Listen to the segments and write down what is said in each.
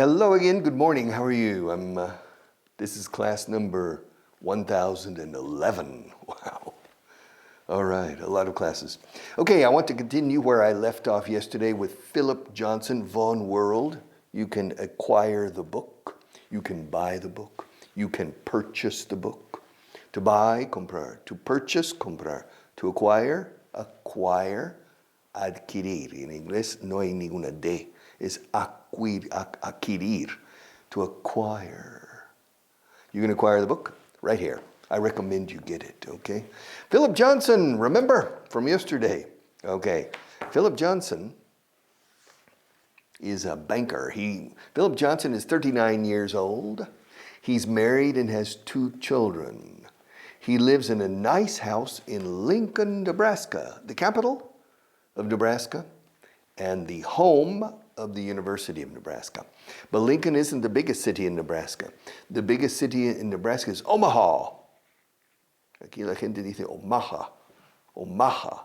Hello again. Good morning. How are you? This is class number 1011. Wow. All right, a lot of classes. Okay, I want to continue where I left off yesterday with Philip Johnson, Vaughan World. You can acquire the book. You can buy the book. You can purchase the book. To buy, comprar. To purchase, comprar. To acquire, adquirir. En inglés no hay ninguna D. Es adquirir. To acquire. You can acquire the book right here. I recommend you get it, okay? Philip Johnson, remember from yesterday. Okay, Philip Johnson is a banker. Philip Johnson is 39 years old. He's married and has 2 children. He lives in a nice house in Lincoln, Nebraska, the capital of Nebraska and the home of the University of Nebraska. But Lincoln isn't the biggest city in Nebraska. The biggest city in Nebraska is Omaha. Aquí la gente dice Omaha. Omaha.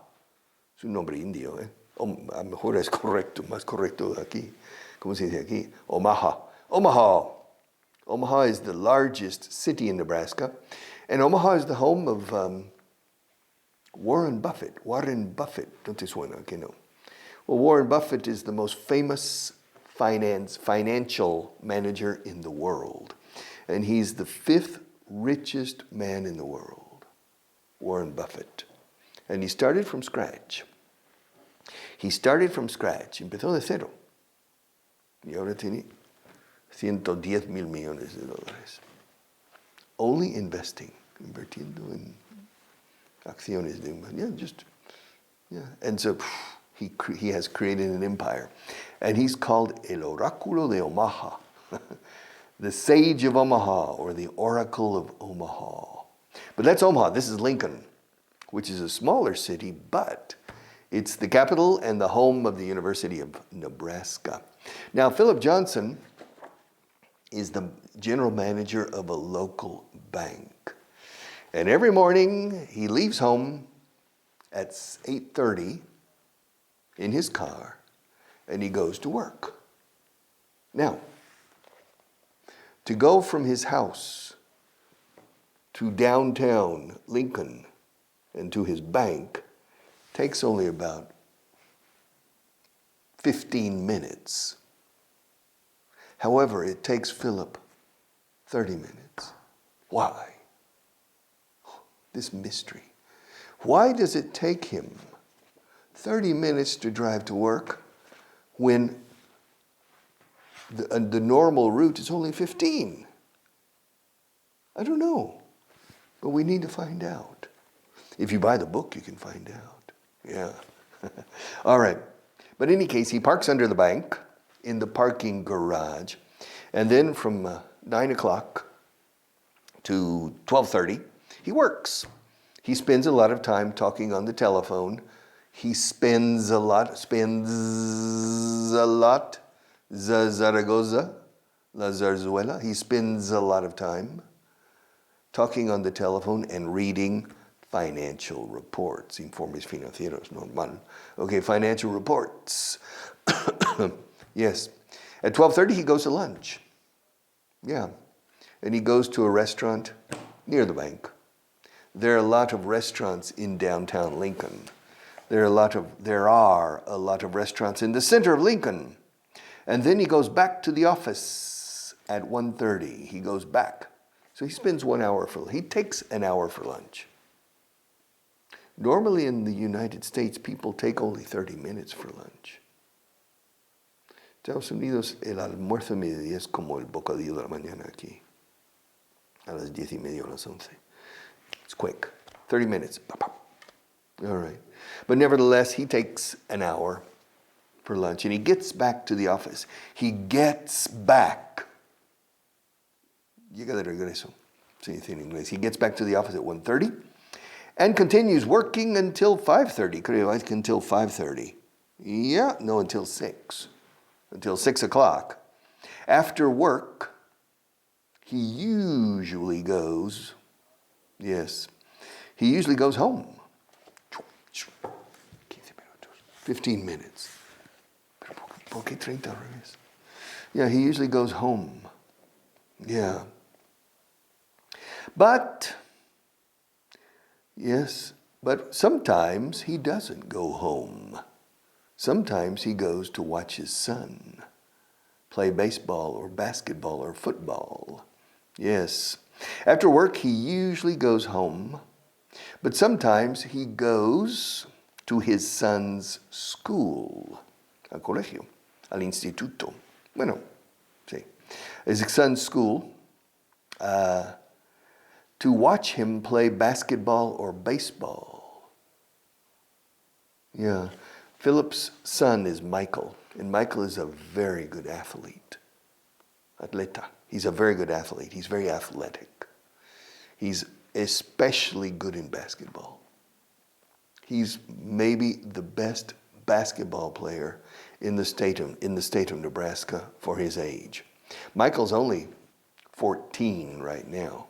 Es un nombre indio, ¿eh? A lo mejor es correcto, más correcto aquí. ¿Cómo se dice aquí? Omaha. Omaha. Omaha is the largest city in Nebraska. And Omaha is the home of Warren Buffett. Warren Buffett. ¿No te suena? Que no. Well, Warren Buffett is the most famous financial manager in the world. And he's the 5th richest man in the world. Warren Buffett. And he started from scratch. Empezó de cero. Y ahora tiene $110 mil millones. Only invirtiendo en acciones de and so he has created an empire. And he's called El Oráculo de Omaha. The Sage of Omaha, or the Oracle of Omaha. But that's Omaha. This is Lincoln, which is a smaller city, but it's the capital and the home of the University of Nebraska. Now, Philip Johnson is the general manager of a local bank. And every morning he leaves home at 8:30 in his car, and he goes to work. Now, to go from his house to downtown Lincoln and to his bank takes only about 15 minutes. However, it takes Philip 30 minutes. Why? This mystery. Why does it take him 30 minutes to drive to work when the normal route is only 15? I don't know. But we need to find out. If you buy the book, you can find out. Yeah. All right. But in any case, he parks under the bank in the parking garage. And then from 9 o'clock to 12:30, he works. He spends a lot of time talking on the telephone. He spends a lot. Zaragoza, La Zarzuela. He spends a lot of time talking on the telephone and reading financial reports. Informes financieros, normal. Okay, financial reports. Yes. At 12:30, he goes to lunch. Yeah. And he goes to a restaurant near the bank. There are a lot of restaurants in downtown Lincoln. There are a lot of restaurants in the center of Lincoln. And then he goes back to the office at 1:30. He goes back. So he spends 1 hour he takes an hour for lunch. Normally in the United States, people take only 30 minutes for lunch. Estados Unidos, el almuerzo mediodía es como el bocadillo de la mañana aquí. A las 10:30 o las 11. It's quick. 30 minutes. All right. But nevertheless, he takes an hour for lunch and he gets back to the office. He gets back. Llega de regreso. Se dice en inglés. He gets back to the office at 1:30 and continues working until 5:30. Creo que until 5:30. Yeah, no, until 6. Until 6 o'clock. After work, he usually goes home. 15 minutes. ¿Por qué 30 al revés? Yeah, he usually goes home. Yeah. But, yes, but sometimes he doesn't go home. Sometimes he goes to watch his son play baseball or basketball or football. Yes. After work, he usually goes home, but sometimes he goes to his son's school, al colegio, al instituto. Bueno, sí. His son's school, to watch him play basketball or baseball. Yeah. Philip's son is Michael, and Michael is a very good athlete. Atleta. He's a very good athlete. He's very athletic. He's especially good in basketball. He's maybe the best basketball player in the state of Nebraska for his age. Michael's only 14 right now.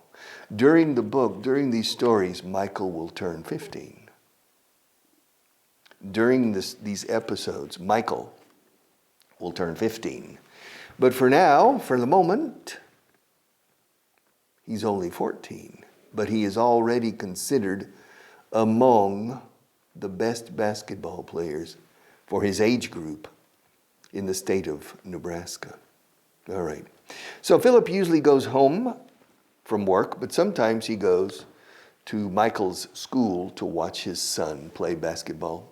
During the book, during these stories, Michael will turn 15. During these episodes, Michael will turn 15. But for now, for the moment, he's only 14. But he is already considered among the best basketball players for his age group in the state of Nebraska. All right. So Philip usually goes home from work, but sometimes he goes to Michael's school to watch his son play basketball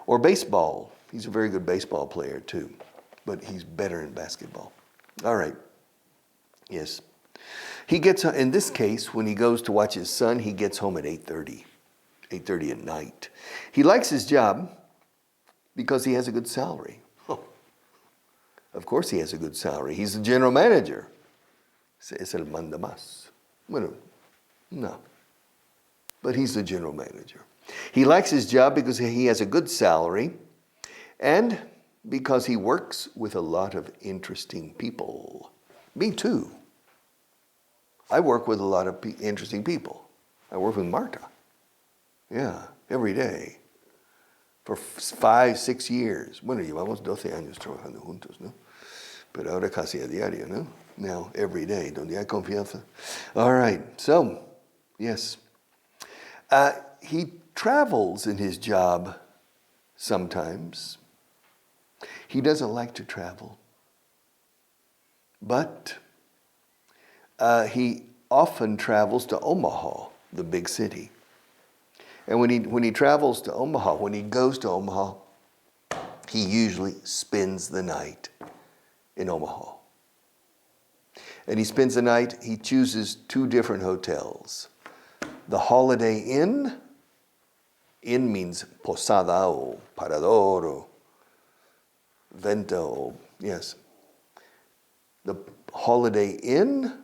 or baseball. He's a very good baseball player too, but he's better in basketball. All right. Yes. He gets, in this case, when he goes to watch his son, he gets home at 8:30 at night. He likes his job because he has a good salary. Oh, of course he has a good salary. He's the general manager. Es el manda más. Bueno, no. But he's the general manager. He likes his job because he has a good salary and because he works with a lot of interesting people. Me too. I work with a lot of interesting people. I work with Marta. Yeah, every day. For 5, 6 years. Bueno, llevamos 12 años trabajando juntos, ¿no? Pero ahora casi a diario, ¿no? Now, every day, donde hay confianza. All right, so, yes. He travels in his job sometimes. He doesn't like to travel. But he often travels to Omaha, the big city. And when he travels to Omaha, when he goes to Omaha, he usually spends the night in Omaha. And he spends the night, he chooses 2 different hotels. The Holiday Inn. Inn means posada o parador o venta o, yes. The Holiday Inn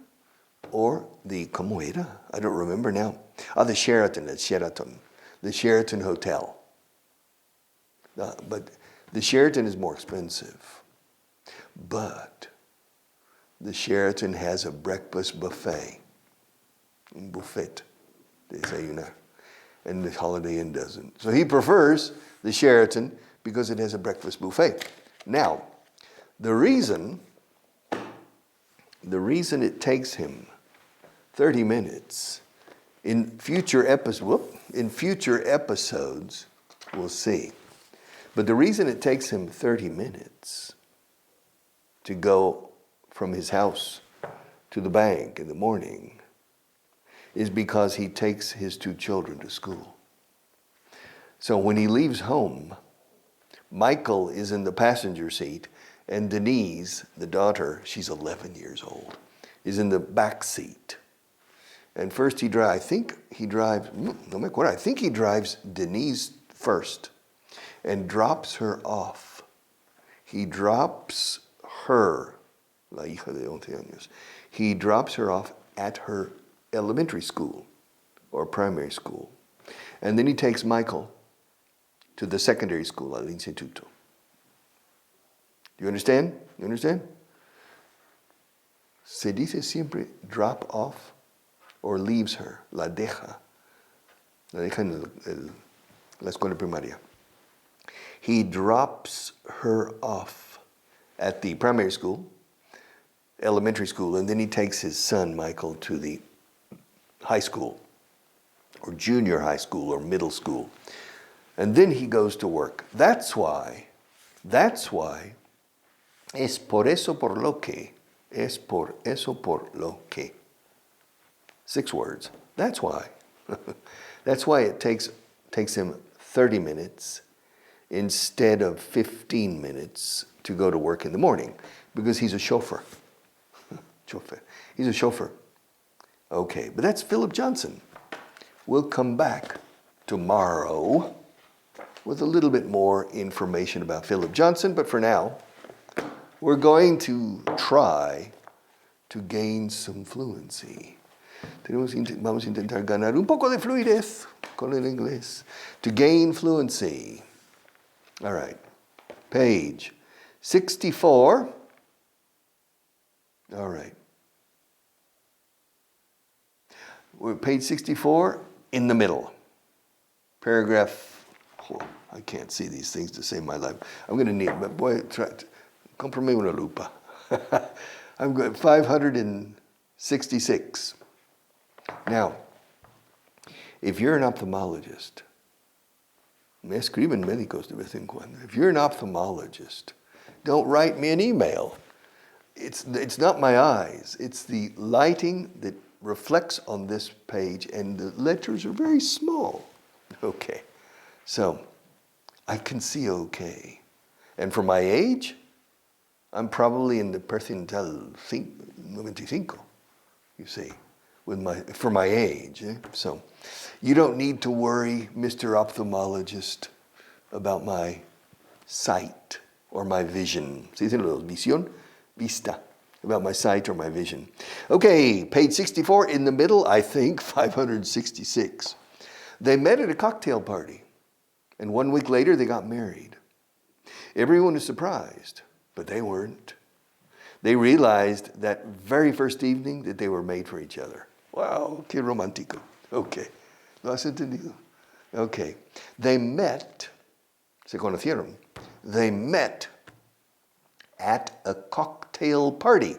or the, ¿cómo era? I don't remember now. The Sheraton. The Sheraton Hotel. But the Sheraton is more expensive. But the Sheraton has a breakfast buffet. Un buffet de desayunar. And the Holiday Inn doesn't. So he prefers the Sheraton because it has a breakfast buffet. Now, the reason it takes him 30 minutes in future episodes, we'll see. But the reason it takes him 30 minutes to go from his house to the bank in the morning is because he takes his 2 children to school. So when he leaves home, Michael is in the passenger seat and Denise, the daughter, she's 11 years old, is in the back seat. And first I think he drives Denise first and drops her off. He drops her, la hija de 11 años, he drops her off at her elementary school or primary school. And then he takes Michael to the secondary school, al instituto. Do you understand? You understand? Se dice siempre drop off or leaves her, la deja en la escuela primaria. He drops her off at the primary school elementary school, and then he takes his son, Michael, to the high school, or junior high school, or middle school. And then he goes to work. That's why, es por eso por lo que, es por eso por lo que. 6 words. That's why. That's why it takes him 30 minutes instead of 15 minutes to go to work in the morning, because he's a chauffeur. He's a chauffeur. Okay, but that's Philip Johnson. We'll come back tomorrow with a little bit more information about Philip Johnson, but for now, we're going to try to gain some fluency. Vamos a intentar ganar un poco de fluidez con el inglés. To gain fluency. All right. Page 64. All right. We're page 64 in the middle. Paragraph, I can't see these things to save my life. I'm going to need, but boy, cómprame una lupa. I'm going 566. Now, if you're an ophthalmologist, me escriben médicos de vez en cuando. If you're an ophthalmologist, don't write me an email. It's not my eyes. It's the lighting that reflects on this page, and the letters are very small. Okay, so I can see okay. And for my age, I'm probably in the percentile 95, you see, for my age. So you don't need to worry, Mr. Ophthalmologist, about my sight or my vision. ¿Sí dicen los visión? Vista. About my sight or my vision. Okay, page 64 in the middle, I think, 566. They met at a cocktail party, and 1 week later they got married. Everyone was surprised, but they weren't. They realized that very first evening that they were made for each other. Wow, qué romántico. Okay, ¿lo has entendido? Okay, they met, se conocieron. They met at a cocktail party.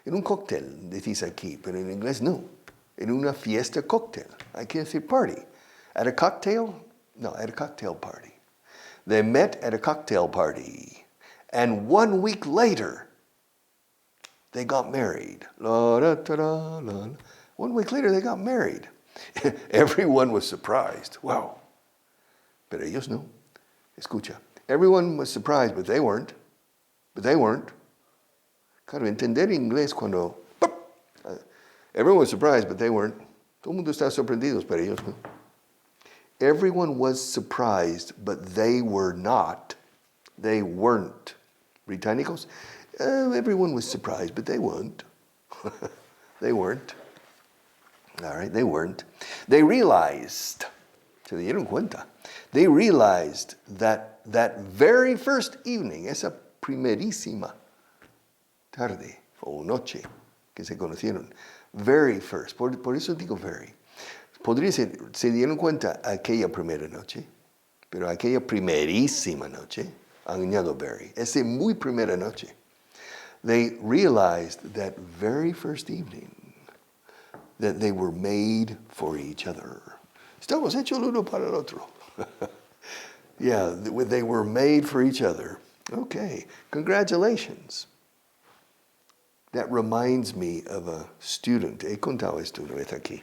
En un cóctel, decís aquí, pero en inglés no. En una fiesta cóctel. Hay que decir party. At a cocktail? No, at a cocktail party. They met at a cocktail party. And 1 week later, they got married. 1 week later, they got married. Everyone was surprised. Wow. Pero ellos no. Escucha. Everyone was surprised, but they weren't. Claro, entender inglés cuando... Everyone was surprised, but they weren't. Todo el mundo está sorprendidos, pero ellos no. Everyone was surprised, but they were not. They weren't. Británicos? Everyone was surprised, but they weren't. They weren't. All right, they weren't. They realized, se dieron cuenta, they realized that very first evening, esa primerísima tarde o noche que se conocieron, very first, por eso digo very. Podría ser, se dieron cuenta aquella primera noche, pero aquella primerísima noche, añado very, esa muy primera noche, they realized that very first evening that they were made for each other. Estamos hechos el uno para el otro. Yeah, they were made for each other. Okay, congratulations. That reminds me of a student. He contado esto una vez aquí.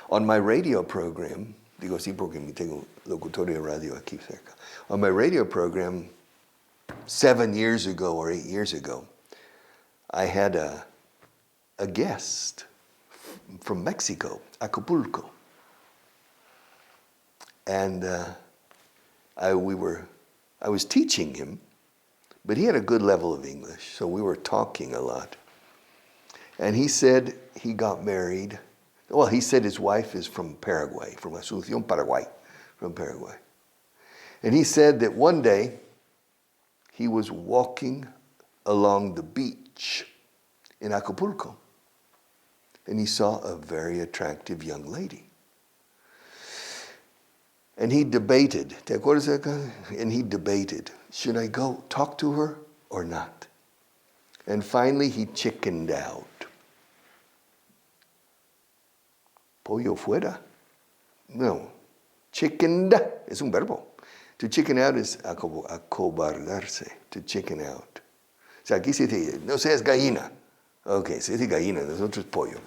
On my radio program, digo así porque tengo locutorio de radio aquí cerca. On my radio program, 7 years ago or 8 years ago, I had a guest from Mexico, Acapulco. And I was teaching him, but he had a good level of English, so we were talking a lot. And he said he got married. Well, he said his wife is from Paraguay, from Asunción, Paraguay, from Paraguay. And he said that one day he was walking along the beach in Acapulco, and he saw a very attractive young lady. And he debated, ¿te acuerdas de acá? And he debated, should I go talk to her or not? And finally he chickened out. Pollo fuera. No. Chickened es un verbo. To chicken out is acobardarse. To chicken out. O sea, aquí se dice, no seas gallina. Ok, se dice gallina, nosotros pollo.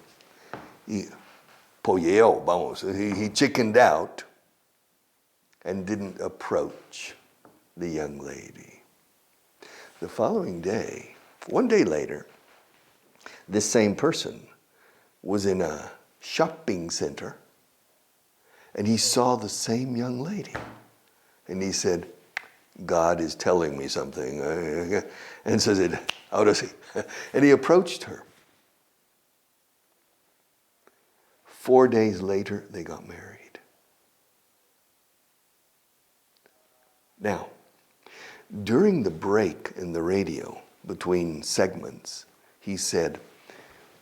Y polleó, vamos. He chickened out and didn't approach the young lady. The following day, one day later, this same person was in a shopping center and he saw the same young lady. And he said, God is telling me something. And says it, ahora sí. And he approached her. 4 days later, they got married. Now, during the break in the radio, between segments, he said,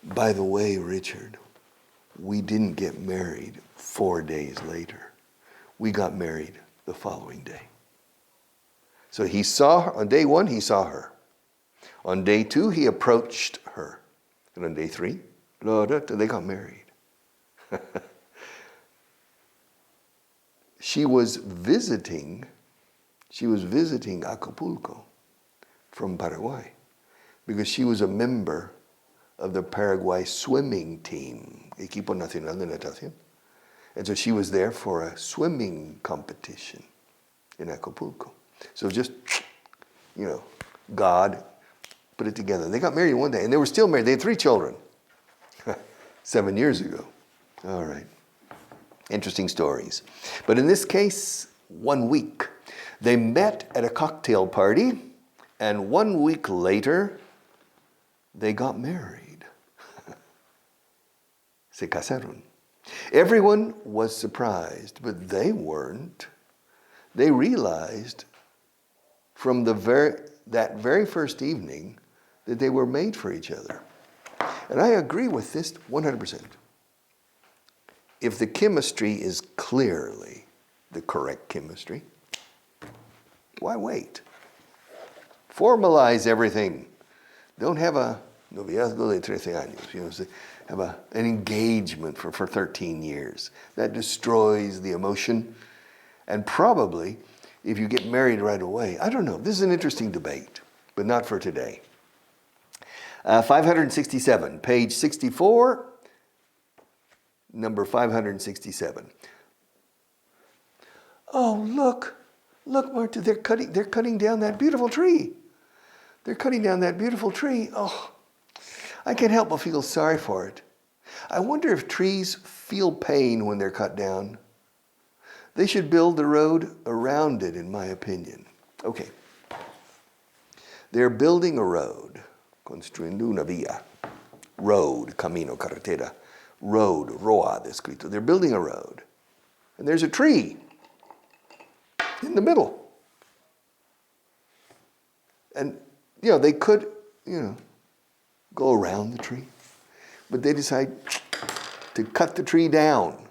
by the way, Richard, we didn't get married 4 days later. We got married the following day. So he saw her, on day 1, he saw her. On day 2, he approached her. And on day 3, they got married. She was visiting Acapulco from Paraguay because she was a member of the Paraguay swimming team, Equipo Nacional de Natación. And so she was there for a swimming competition in Acapulco. So just, God put it together. They got married one day, and they were still married. They had 3 children 7 years ago. All right. Interesting stories. But in this case, 1 week. They met at a cocktail party, and 1 week later, they got married. Se casaron. Everyone was surprised, but they weren't. They realized from that very first evening that they were made for each other. And I agree with this 100%. If the chemistry is clearly the correct chemistry, why wait? Formalize everything. Don't have a noviazgo de 13 años. Have an engagement for 13 years. That destroys the emotion. And probably, if you get married right away, I don't know. This is an interesting debate, but not for today. 567, page 64, number 567. Oh, look, Marta, they're cutting down that beautiful tree. They're cutting down that beautiful tree. Oh, I can't help but feel sorry for it. I wonder if trees feel pain when they're cut down. They should build the road around it, in my opinion. Okay. They're building a road, construyendo una vía. Road, camino, carretera. Road, road, escrito. They're building a road. And there's a tree in the middle. And, they could, go around the tree. But they decide to cut the tree down.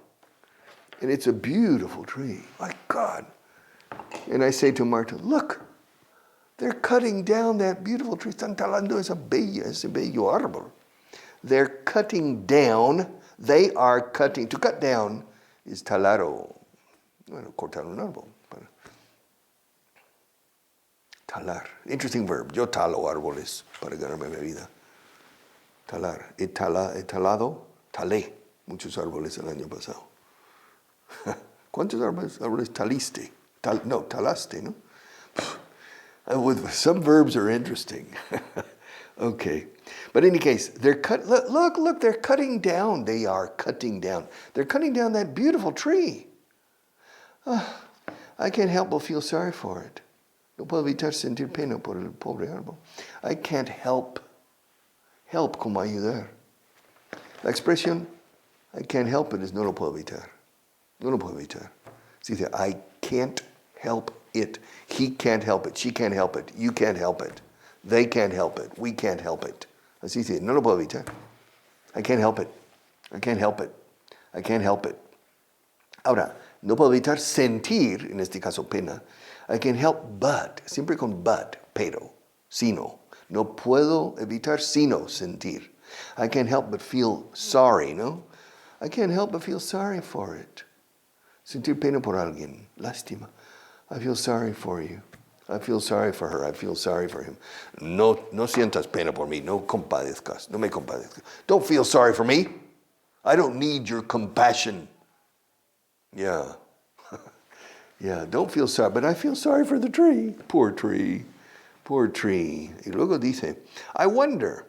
And it's a beautiful tree. My God. And I say to Marta, look, they're cutting down that beautiful tree. Están talando ese bello árbol. They're cutting down. They are cutting. To cut down is talaro. Bueno, cortar un árbol. Talar. Interesting verb. Yo talo árboles para ganarme mi vida. Talar. He talado, talé muchos árboles el año pasado. ¿Cuántos árboles taliste? Talaste, no? Some verbs are interesting. Okay. But in any case, they're look, they're cutting down. They are cutting down. They're cutting down that beautiful tree. I can't help but feel sorry for it. No puedo evitar sentir pena por el pobre árbol. I can't help como ayudar. La expresión, I can't help it, is no lo puedo evitar. No lo puedo evitar. Se dice, I can't help it. He can't help it. She can't help it. You can't help it. They can't help it. We can't help it. Así dice, no lo puedo evitar. I can't help it. I can't help it. I can't help it. Ahora, no puedo evitar sentir, en este caso pena. I can help but, siempre con but, pero, sino. No puedo evitar sino sentir. I can't help but feel sorry, no? I can't help but feel sorry for it. Sentir pena por alguien. Lástima. I feel sorry for you. I feel sorry for her. I feel sorry for him. No sientas pena por mí. No compadezcas. No me compadezcas. Don't feel sorry for me. I don't need your compassion. Yeah. Yeah, don't feel sorry. But I feel sorry for the tree. Poor tree. Poor tree. Y luego dice, I wonder,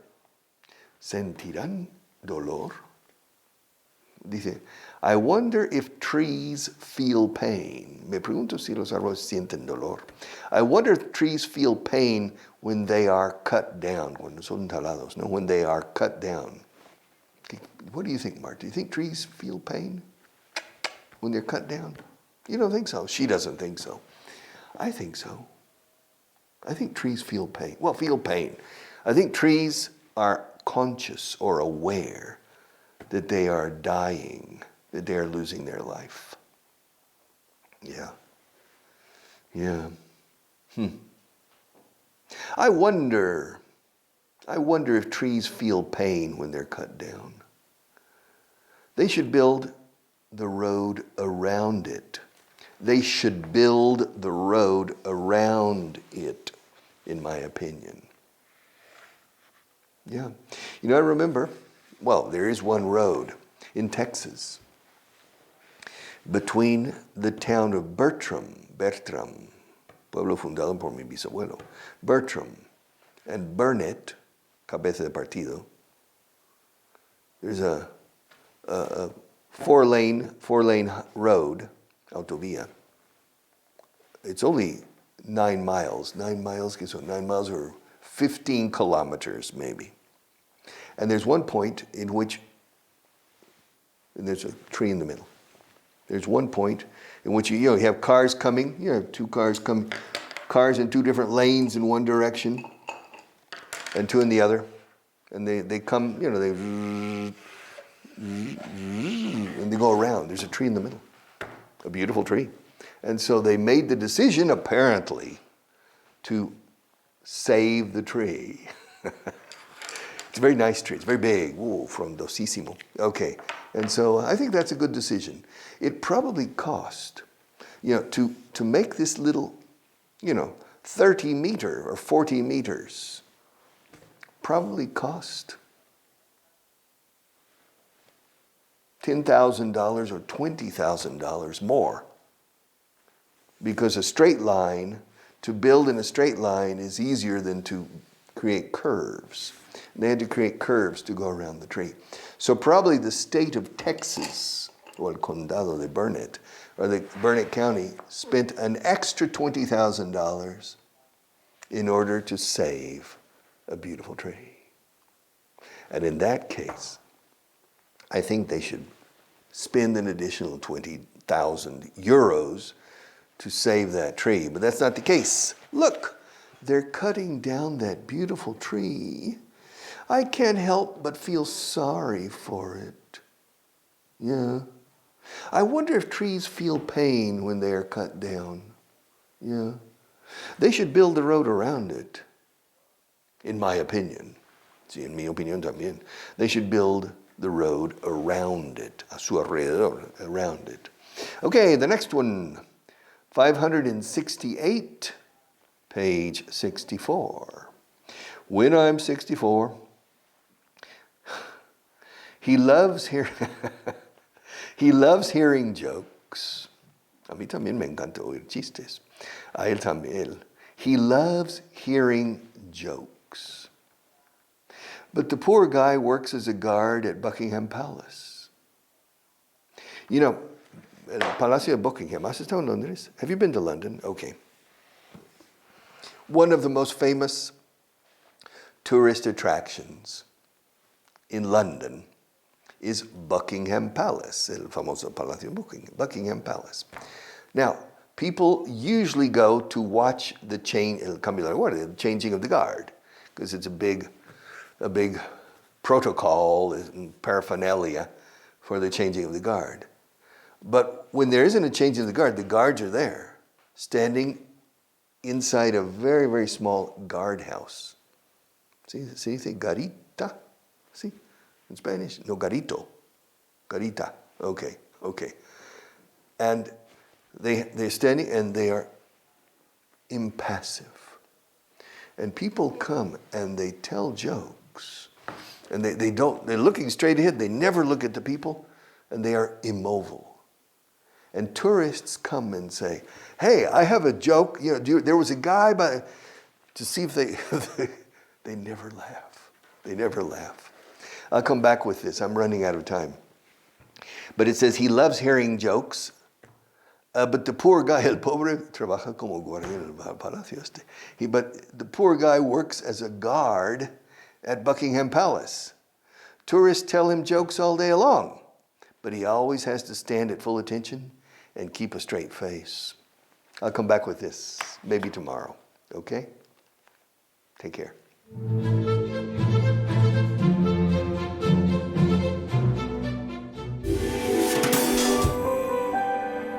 ¿sentirán dolor? Dice, I wonder if trees feel pain. Me pregunto si los árboles sienten dolor. I wonder if trees feel pain when they are cut down, cuando son talados, no? When they are cut down. What do you think, Mark? Do you think trees feel pain when they're cut down? You don't think so. She doesn't think so. I think so. I think trees feel pain. Well, feel pain. I think trees are conscious or aware that they are dying, that they are losing their life. Yeah. Yeah. I wonder if trees feel pain when they're cut down. They should build the road around it. They should build the road around it, in my opinion. Yeah. You know, I remember, well, there is one road in Texas between the town of Bertram, pueblo fundado por mi bisabuelo, Bertram, and Burnett, cabeza de partido. There's a four-lane road, autovía. It's only 9 miles. 9 miles, que son 9 miles or 15 kilometers maybe. And there's one point in which, and there's a tree in the middle. There's one point in which you have cars coming. You have 2 cars coming, cars in 2 different lanes in one direction, and 2 in the other. And they come, they and they go around. There's a tree in the middle, a beautiful tree. And so they made the decision, apparently, to save the tree. It's a very nice tree. It's very big. Ooh, frondosísimo. Okay. And so I think that's a good decision. It probably cost, to make this little, 30 meter or 40 meters, probably cost $10,000 or $20,000 more. Because to build in a straight line is easier than to create curves. And they had to create curves to go around the tree. So probably the state of Texas, or el condado de Burnett, or the Burnett County, spent an extra $20,000 in order to save a beautiful tree. And in that case, I think they should spend an additional 20,000 euros to save that tree. But that's not the case. Look, they're cutting down that beautiful tree. I can't help but feel sorry for it. Yeah. I wonder if trees feel pain when they are cut down. Yeah. They should build the road around it, in my opinion. Sí, en mi opinión también. They should build the road around it, a su alrededor, around it. Okay, the next one, 568, page 64. When I'm 64, he loves hearing jokes. A mí también me encanta oír chistes. A él también. He loves hearing jokes. But the poor guy works as a guard at Buckingham Palace. El Palacio de Buckingham. ¿Has estado en Londres? Have you been to London? Okay. One of the most famous tourist attractions in London is Buckingham Palace, el famoso Palacio de Buckingham Palace. Now, people usually go to watch the changing of the guard, because it's a big protocol and paraphernalia for the changing of the guard. But when there isn't a change of the guards are there, standing inside a very, very small guardhouse. See, se dice garita. See, in Spanish, no garito, garita. Okay. And they're standing and they are impassive. And people come and they tell jokes. And they're looking straight ahead. They never look at the people. And they are immobile. And tourists come and say, hey, I have a joke. There was a guy to see if they never laugh. They never laugh. I'll come back with this. I'm running out of time. But it says he loves hearing jokes. But the poor guy, el pobre, trabaja como guardia en el palacio. But the poor guy works as a guard at Buckingham Palace. Tourists tell him jokes all day long, but he always has to stand at full attention and keep a straight face. I'll come back with this maybe tomorrow, okay? Take care.